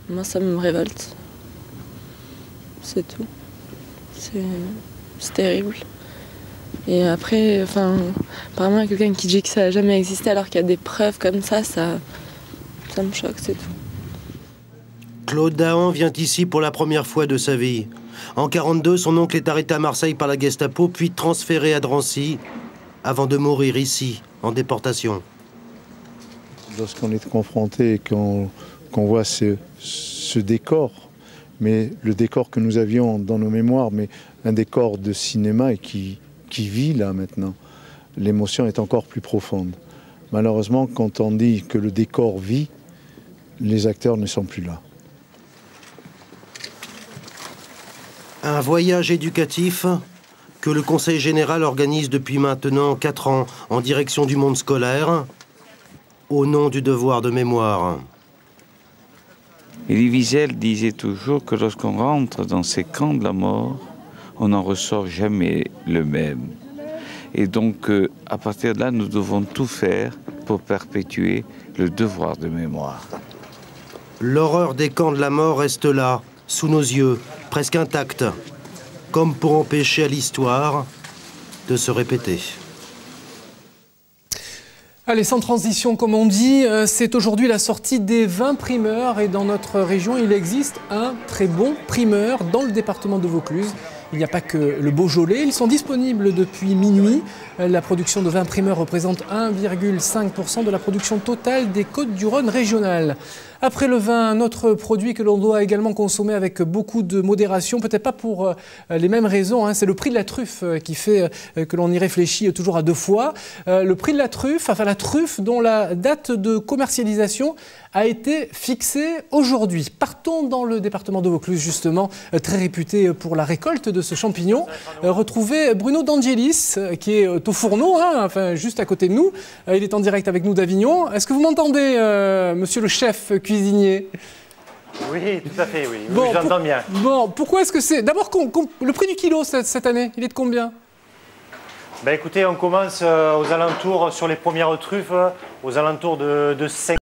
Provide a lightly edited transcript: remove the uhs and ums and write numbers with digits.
Moi, ça me révolte. C'est tout. C'est terrible. Et après, apparemment, il y a quelqu'un qui dit que ça n'a jamais existé alors qu'il y a des preuves comme ça me choque, c'est tout. Claude Dahan vient ici pour la première fois de sa vie. En 1942, son oncle est arrêté à Marseille par la Gestapo, puis transféré à Drancy, avant de mourir ici, en déportation. Lorsqu'on est confronté et qu'on voit ce décor, mais le décor que nous avions dans nos mémoires, mais un décor de cinéma et qui vit là maintenant, l'émotion est encore plus profonde. Malheureusement, quand on dit que le décor vit, les acteurs ne sont plus là. Un voyage éducatif que le Conseil général organise depuis maintenant 4 ans en direction du monde scolaire, au nom du devoir de mémoire. Elie Wiesel disait toujours que lorsqu'on rentre dans ces camps de la mort, on n'en ressort jamais le même. Et donc, à partir de là, nous devons tout faire pour perpétuer le devoir de mémoire. L'horreur des camps de la mort reste là, sous nos yeux, presque intacte, comme pour empêcher à l'histoire de se répéter. Allez, sans transition, comme on dit, c'est aujourd'hui la sortie des 20 primeurs et dans notre région, il existe un très bon primeur dans le département de Vaucluse. Il n'y a pas que le Beaujolais, ils sont disponibles depuis minuit. La production de vin primeur représente 1,5% de la production totale des Côtes-du-Rhône régionales. Après le vin, un autre produit que l'on doit également consommer avec beaucoup de modération, peut-être pas pour les mêmes raisons, c'est le prix de la truffe qui fait que l'on y réfléchit toujours à 2 fois. Le prix de la truffe, la truffe dont la date de commercialisation a été fixée aujourd'hui. Partons dans le département de Vaucluse, justement, très réputé pour la récolte de ce champignon. Retrouvez Bruno D'Angelis, qui est au fourneau, juste à côté de nous. Il est en direct avec nous d'Avignon. Est-ce que vous m'entendez, monsieur le chef cuisinier? Oui, tout à fait, oui. Bon, oui, j'entends bien. Bon, pourquoi est-ce que c'est... D'abord, le prix du kilo cette année, il est de combien? Ben écoutez, on commence aux alentours, sur les premières truffes, aux alentours de 5